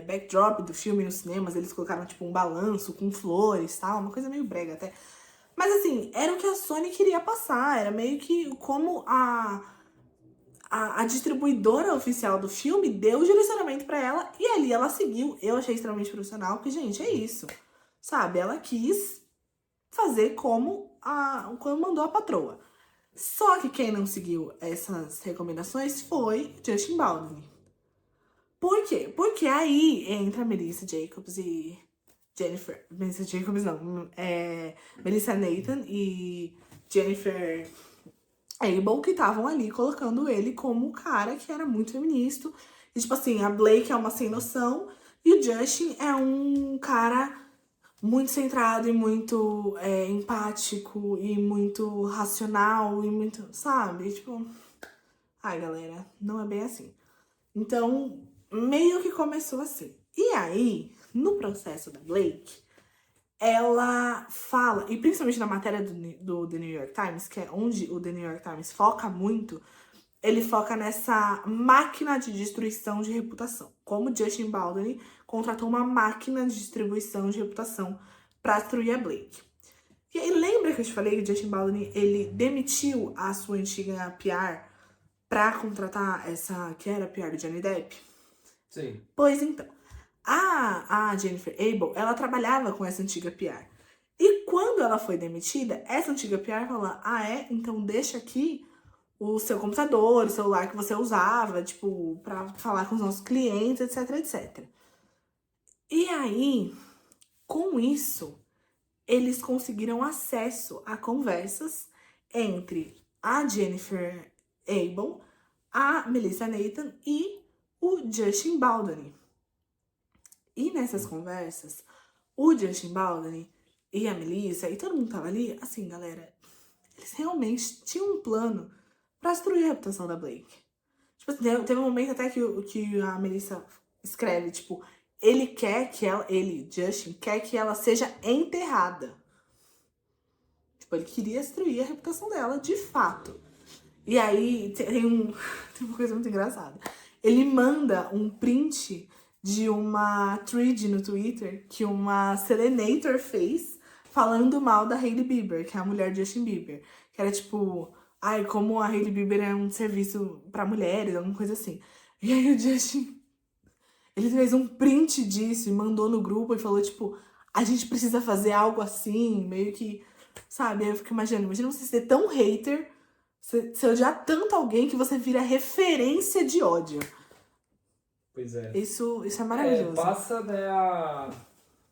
backdrop do filme nos cinemas, eles colocaram tipo um balanço com flores, tal. Uma coisa meio brega até. Mas assim, era o que a Sony queria passar. Era meio que como a distribuidora oficial do filme deu o direcionamento pra ela. E ali ela seguiu. Eu achei extremamente profissional, porque, gente, é isso. Sabe, ela quis fazer como mandou a patroa. Só que quem não seguiu essas recomendações foi Justin Baldwin. Por quê? Porque aí entra Melissa Jacobs e Jennifer... Melissa Jacobs não, Melissa Nathan e Jennifer Abel, que estavam ali colocando ele como um cara que era muito feminista. E tipo assim, a Blake é uma sem noção e o Justin é um cara muito centrado e muito empático e muito racional e muito, sabe? Tipo, galera, não é bem assim. Então, meio que começou assim. E aí, no processo da Blake, ela fala, e principalmente na matéria do The New York Times, que é onde o The New York Times foca muito, ele foca nessa máquina de destruição de reputação. Como Justin Baldwin contratou uma máquina de distribuição de reputação pra destruir a Blake. E aí, lembra que eu te falei que o Justin Baldwin, ele demitiu a sua antiga PR pra contratar essa que era a PR do Johnny Depp? Sim. Pois então, a Jennifer Abel, ela trabalhava com essa antiga PR. E quando ela foi demitida, essa antiga PR falou, então deixa aqui o seu computador, o celular que você usava, tipo, pra falar com os nossos clientes, etc, etc. E aí, com isso, eles conseguiram acesso a conversas entre a Jennifer Abel, a Melissa Nathan e o Justin Baldwin. E nessas conversas, o Justin Baldwin e a Melissa, e todo mundo tava ali, assim, galera, eles realmente tinham um plano pra destruir a reputação da Blake. Tipo assim, teve um momento até que a Melissa escreve, tipo, Justin, quer que ela seja enterrada. Tipo, ele queria destruir a reputação dela, de fato. E aí, tem uma coisa muito engraçada. Ele manda um print de uma thread no Twitter que uma Selenator fez falando mal da Hailey Bieber, que é a mulher de Justin Bieber. Que era tipo, como a Hailey Bieber é um serviço pra mulheres, alguma coisa assim. E aí o Justin, ele fez um print disso e mandou no grupo e falou, tipo, a gente precisa fazer algo assim, meio que, sabe? Aí eu fico imaginando você ser tão hater, você odiar tanto alguém que você vira referência de ódio. Pois é. Isso é maravilhoso. Passa, né,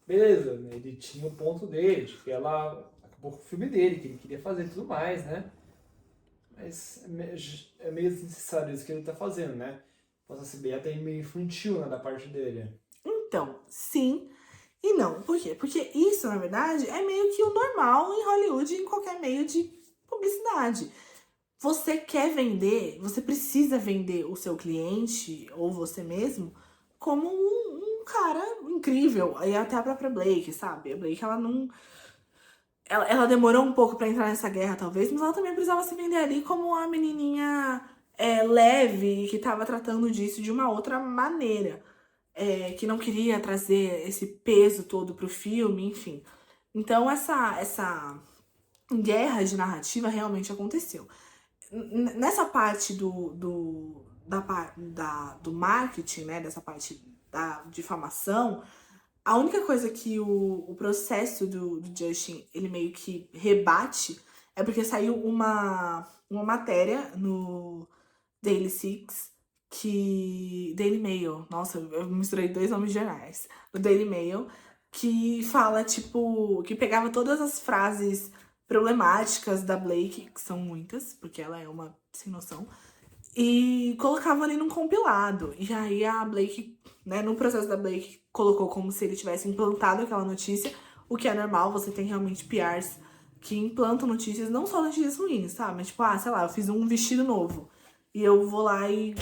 beleza, né, ele tinha o ponto dele, de que ela acabou com o filme dele, que ele queria fazer e tudo mais, né? Mas é meio desnecessário isso que ele tá fazendo, né? Possa ser bem até meio infantil, né, da parte dele. Então, sim e não. Por quê? Porque isso, na verdade, é meio que o normal em Hollywood e em qualquer meio de publicidade. Você quer vender, você precisa vender o seu cliente ou você mesmo como um cara incrível. E até a própria Blake, sabe? A Blake, ela não... Ela demorou um pouco pra entrar nessa guerra, talvez, mas ela também precisava se vender ali como uma menininha leve, que tava tratando disso de uma outra maneira. Que não queria trazer esse peso todo pro filme, enfim. Então, essa guerra de narrativa realmente aconteceu. Nessa parte do marketing, né, dessa parte da difamação, a única coisa que o processo do Justin, ele meio que rebate, é porque saiu uma matéria no Daily Six, Daily Mail, nossa, eu misturei 2 nomes de jornais, no Daily Mail, que fala, tipo, que pegava todas as frases problemáticas da Blake, que são muitas, porque ela é uma sem noção, e colocava ali num compilado. E aí a Blake, né, no processo da Blake, colocou como se ele tivesse implantado aquela notícia, o que é normal, você tem realmente PRs que implantam notícias, não só notícias ruins, sabe? Mas tipo, sei lá, eu fiz um vestido novo, e eu vou lá e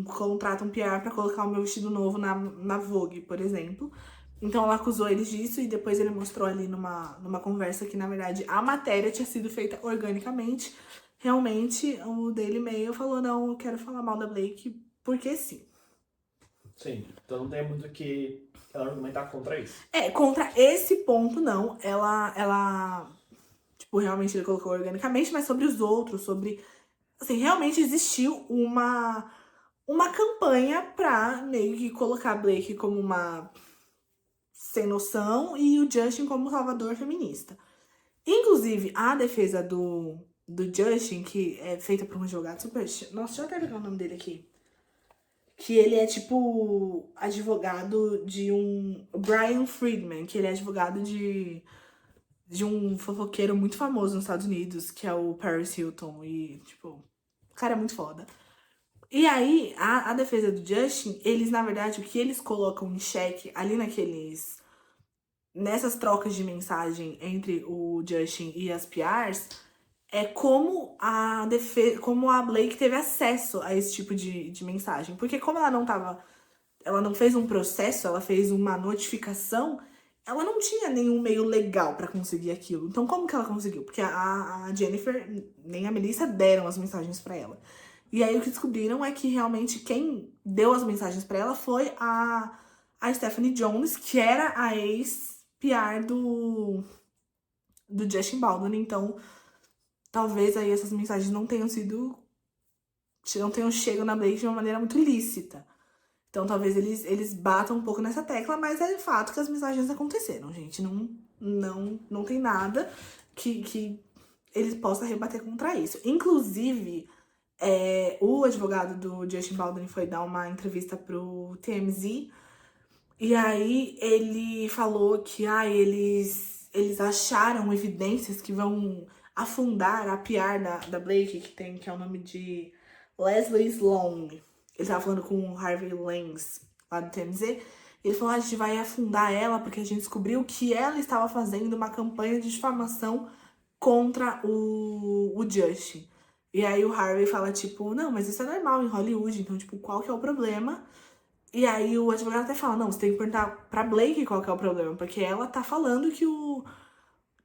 contrato um PR pra colocar o meu vestido novo na Vogue, por exemplo. Então ela acusou eles disso e depois ele mostrou ali numa conversa que, na verdade, a matéria tinha sido feita organicamente. Realmente, o Daily Mail falou, não, eu quero falar mal da Blake, porque sim. Sim, então não tem muito que ela argumentar contra isso. Contra esse ponto, não. Ela tipo, realmente ele colocou organicamente, mas sobre os outros, sobre... Assim, realmente existiu uma campanha pra meio que colocar a Blake como uma sem noção e o Justin como salvador feminista. Inclusive, a defesa do Justin, que é feita por um advogado super... Nossa, deixa eu até pegar o nome dele aqui. Que ele é, tipo, advogado de um... Brian Friedman, que ele é advogado de um fofoqueiro muito famoso nos Estados Unidos, que é o Paris Hilton. E, tipo, o cara é muito foda. E aí, a defesa do Justin, eles, na verdade, o que eles colocam em xeque ali nessas trocas de mensagem entre o Justin e as PRs, é como a Blake teve acesso a esse tipo de mensagem. Porque como ela não fez um processo, ela fez uma notificação, ela não tinha nenhum meio legal pra conseguir aquilo. Então como que ela conseguiu? Porque a Jennifer nem a Melissa deram as mensagens pra ela. E aí o que descobriram é que realmente quem deu as mensagens pra ela foi a Stephanie Jones, que era a ex PR do Justin Baldwin. Então, talvez aí essas mensagens não tenham chegado na Blake de uma maneira muito lícita. Então, talvez eles batam um pouco nessa tecla, mas é fato que as mensagens aconteceram, gente. Não tem nada que eles possam rebater contra isso. Inclusive, o advogado do Justin Baldwin foi dar uma entrevista pro TMZ, e aí ele falou que eles acharam evidências que vão afundar a PR da Blake, que é o nome de Leslie Sloan. Ele tava falando com o Harvey Lenz, lá do TMZ. Ele falou, a gente vai afundar ela porque a gente descobriu que ela estava fazendo uma campanha de difamação contra o Justin. E aí o Harvey fala, tipo, não, mas isso é normal em Hollywood, então, tipo, qual que é o problema? E aí o advogado até fala, não, você tem que perguntar pra Blake qual que é o problema, porque ela tá falando que o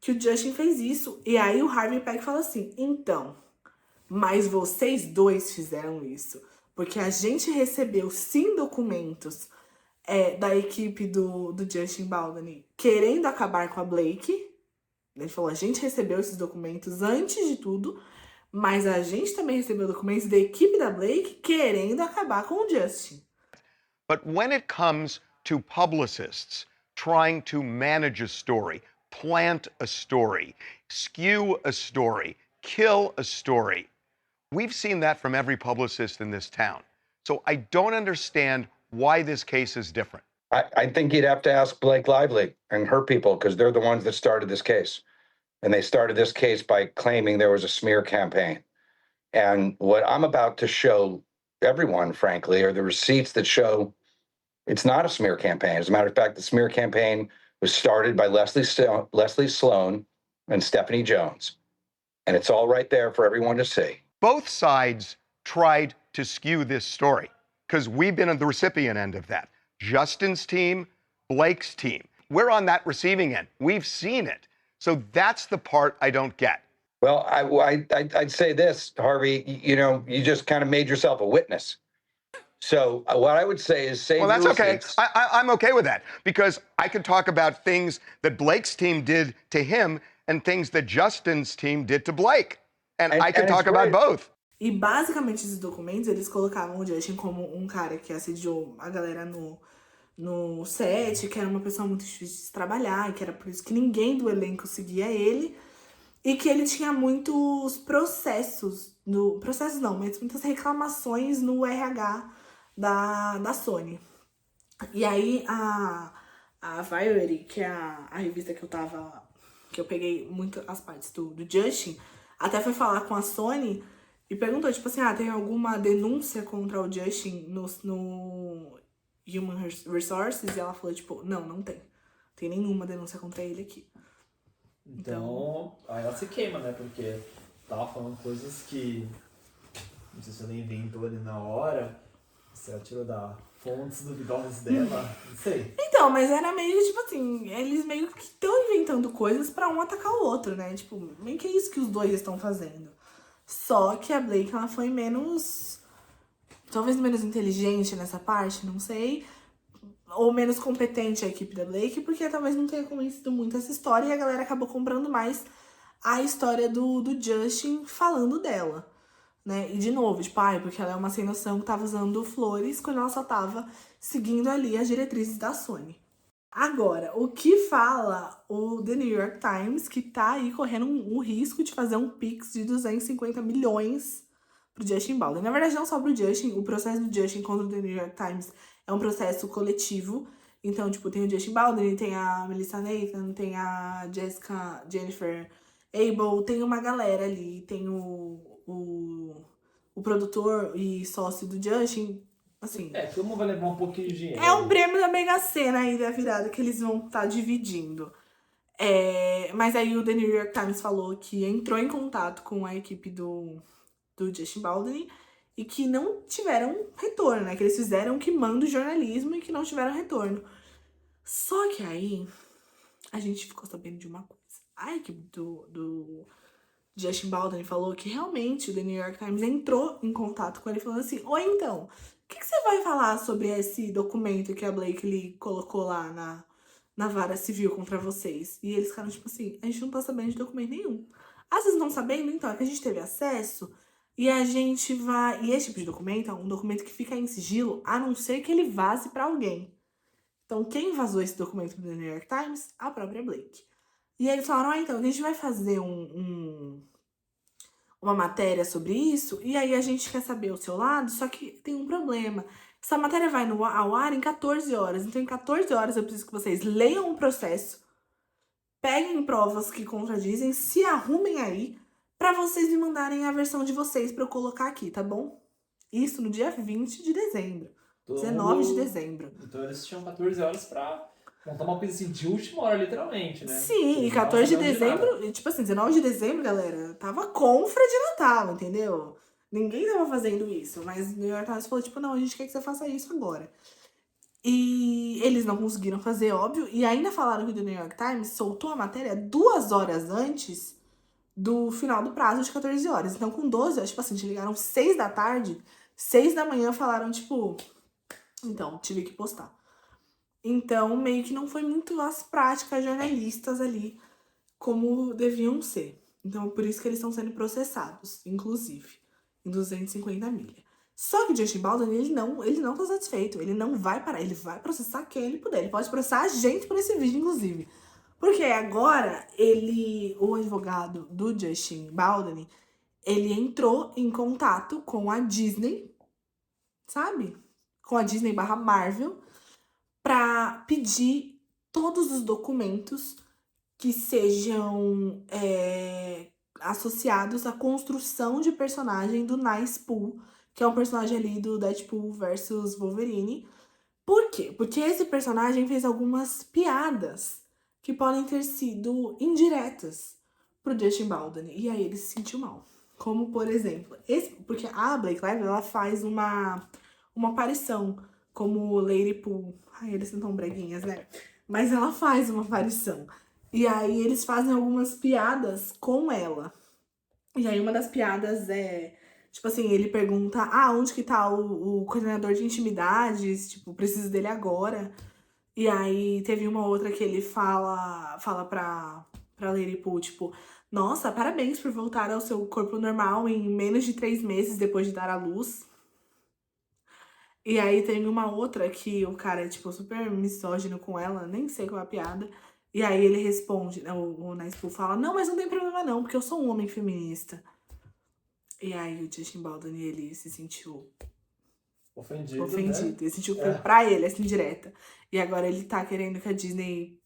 Justin fez isso. E aí o Harvey pega e fala assim, então, mas vocês dois fizeram isso. Porque a gente recebeu, sim, documentos da equipe do Justin Baldwin querendo acabar com a Blake. Ele falou, a gente recebeu esses documentos antes de tudo, mas a gente também recebeu documentos da equipe da Blake querendo acabar com o Justin. But when it comes to publicists trying to manage a story, plant a story, skew a story, kill a story, we've seen that from every publicist in this town. So I don't understand why this case is different. I think you'd have to ask Blake Lively and her people, because they're the ones that started this case. And they started this case by claiming there was a smear campaign. And what I'm about to show everyone, frankly, are the receipts that show it's not a smear campaign. As a matter of fact, the smear campaign was started by Leslie Sloan and Stephanie Jones. And it's all right there for everyone to see. Both sides tried to skew this story because we've been on the recipient end of that. Justin's team, Blake's team. We're on that receiving end. We've seen it. So that's the part I don't get. Well, I'd say this, Harvey, you just kind of made yourself a witness. So what I would say is save Well, that's your okay. receipts. I'm okay with that because I could talk about things that Blake's team did to him and things that Justin's team did to Blake. And I could talk about both. E basicamente esses documentos, eles colocavam o Justin como um cara que assediou a galera no set, que era uma pessoa muito difícil de trabalhar, e que era por isso que ninguém do elenco seguia ele, e que ele tinha muitos processos, mas muitas reclamações no RH da Sony. E aí a Variety, que é a revista que eu peguei muito as partes do Justin, até foi falar com a Sony e perguntou, tipo assim, tem alguma denúncia contra o Justin no Human Resources? E ela falou, tipo, não tem. Não tem nenhuma denúncia contra ele aqui. Então, aí ela se queima, né? Porque tava falando coisas que, não sei se ela inventou ali na hora, se ela tirou da fontes duvidosas dela, não sei. Então, mas era meio, tipo assim, eles meio que estão inventando coisas pra um atacar o outro, né? Tipo, meio que é isso que os dois estão fazendo. Só que a Blake, ela foi talvez menos inteligente nessa parte, não sei. Ou menos competente a equipe da Blake, porque talvez não tenha conhecido muito essa história e a galera acabou comprando mais a história do Justin falando dela, né? E de novo, tipo, porque ela é uma sem noção que tava usando flores quando ela só tava seguindo ali as diretrizes da Sony. Agora, o que fala o The New York Times, que tá aí correndo um risco de fazer um Pix de 250 milhões pro Justin Baldwin. Na verdade, não só pro Justin, o processo do Justin contra o The New York Times é um processo coletivo. Então, tipo, tem o Justin Baldwin, tem a Melissa Nathan, tem a Jennifer Abel, tem uma galera ali, tem o produtor e sócio do Justin. Assim, todo mundo vai levar um pouquinho de dinheiro. é um prêmio da Mega Sena aí da virada que eles vão estar dividindo. Mas aí o The New York Times falou que entrou em contato com a equipe do Justin Baldwin e que não tiveram retorno, né? Que eles fizeram o que manda o jornalismo e que não tiveram retorno. Só que aí a gente ficou sabendo de uma coisa. A equipe do Justin Baldwin falou que realmente o The New York Times entrou em contato com ele falando assim, ou então, o que você vai falar sobre esse documento que a Blake Lee colocou lá na vara civil contra vocês. E eles ficaram tipo assim, a gente não tá sabendo de documento nenhum. Ah, vocês não estão sabendo? Então, é que a gente teve acesso e a gente vai... E esse tipo de documento é um documento que fica em sigilo, a não ser que ele vaze pra alguém. Então, quem vazou esse documento do New York Times? A própria Blake. E eles falaram, então, a gente vai fazer uma matéria sobre isso, e aí a gente quer saber o seu lado, só que tem um problema. Essa matéria vai ao ar em 14 horas, então em 14 horas eu preciso que vocês leiam o processo, peguem provas que contradizem, se arrumem aí, pra vocês me mandarem a versão de vocês pra eu colocar aqui, tá bom? Isso no dia 20 de dezembro. 19 de dezembro. Então eles tinham 14 horas pra montar uma coisa assim de última hora, literalmente, né? Sim, e 14 de dezembro, tipo assim, 19 de dezembro, galera, tava confra de Natal, entendeu? Ninguém tava fazendo isso, mas o New York Times falou, tipo, não, a gente quer que você faça isso agora. E eles não conseguiram fazer, óbvio, e ainda falaram que o The New York Times soltou a matéria 2 horas antes do final do prazo de 14 horas. Então, com 12 horas, tipo assim, te ligaram 6 da tarde, 6 da manhã falaram, tipo, então, tive que postar. Então, meio que não foi muito as práticas jornalistas ali como deviam ser. Então, por isso que eles estão sendo processados, inclusive, em 250 milha. Só que o Justin Baldwin, ele não tá satisfeito. Ele não vai parar. Ele vai processar quem ele puder. Ele pode processar a gente por esse vídeo, inclusive. Porque agora, o advogado do Justin Baldwin, ele entrou em contato com a Disney, sabe? Com a Disney / Marvel, pra pedir todos os documentos que sejam associados à construção de personagem do Nice Pool, que é um personagem ali do Deadpool versus Wolverine. Por quê? Porque esse personagem fez algumas piadas que podem ter sido indiretas pro Justin Baldwin, e aí ele se sentiu mal. Como, por exemplo, porque a Blake Lively, ela faz uma aparição como Lady Pool. Ai, eles são tão breguinhas, né? Mas ela faz uma aparição. E aí eles fazem algumas piadas com ela. E aí uma das piadas é... Tipo assim, ele pergunta, onde que tá o coordenador de intimidades? Tipo, preciso dele agora. E aí teve uma outra que ele fala pra Lady Pool, tipo, nossa, parabéns por voltar ao seu corpo normal em menos de 3 meses depois de dar à luz. E aí tem uma outra que o cara é, tipo, super misógino com ela, nem sei qual é a piada. E aí ele responde, o Nice Pool fala, não, mas não tem problema não, porque eu sou um homem feminista. E aí o Justin Baldwin, ele se sentiu ofendido. Né? Ele sentiu pra ele, essa indireta. E agora ele tá querendo que a Disney...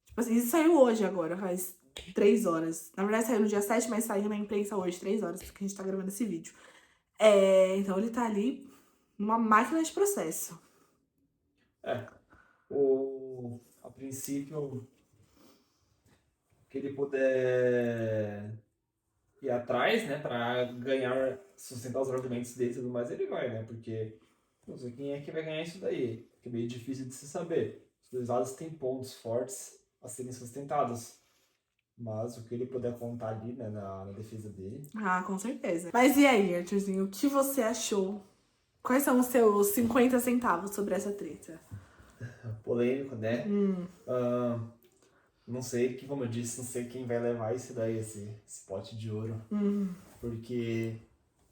Tipo assim, isso saiu hoje agora, faz 3 horas. Na verdade saiu no dia 7, mas saiu na imprensa hoje, 3 horas, porque a gente tá gravando esse vídeo. Então ele tá ali numa máquina de processo. A princípio, que ele puder ir atrás, né, pra ganhar, sustentar os argumentos dele e tudo mais, ele vai, né, porque não sei quem é que vai ganhar isso daí, que é meio difícil de se saber. Os dois lados têm pontos fortes a serem sustentados, mas o que ele puder contar ali, né, na defesa dele... Com certeza. Mas e aí, Arthurzinho, o que você achou? Quais são os seus 50 centavos sobre essa treta? Polêmico, né? Não sei, como eu disse, não sei quem vai levar isso daí, esse pote de ouro. Porque,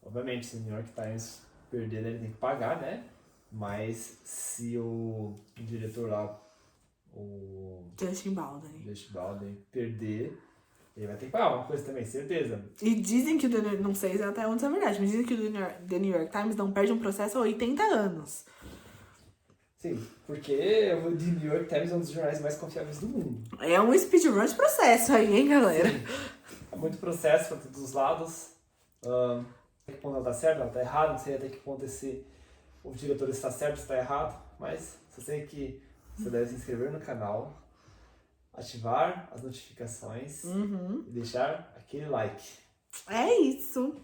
obviamente, se o New York Times perder, ele tem que pagar, né? Mas se o diretor lá, o Justin Baldwin, perder, ele vai ter que pagar uma coisa também, certeza. E dizem que, não sei até onde é verdade, mas dizem que o The New York Times não perde um processo há 80 anos. Sim, porque o The New York Times é um dos jornais mais confiáveis do mundo. É um speedrun de processo aí, hein, galera? Sim. É muito processo para todos os lados. Até que ponto ela tá certa, ela tá errada, não sei até que ponto o diretor está certo, está errado, mas só sei que você deve se inscrever no canal, ativar as notificações e deixar aquele like. É isso.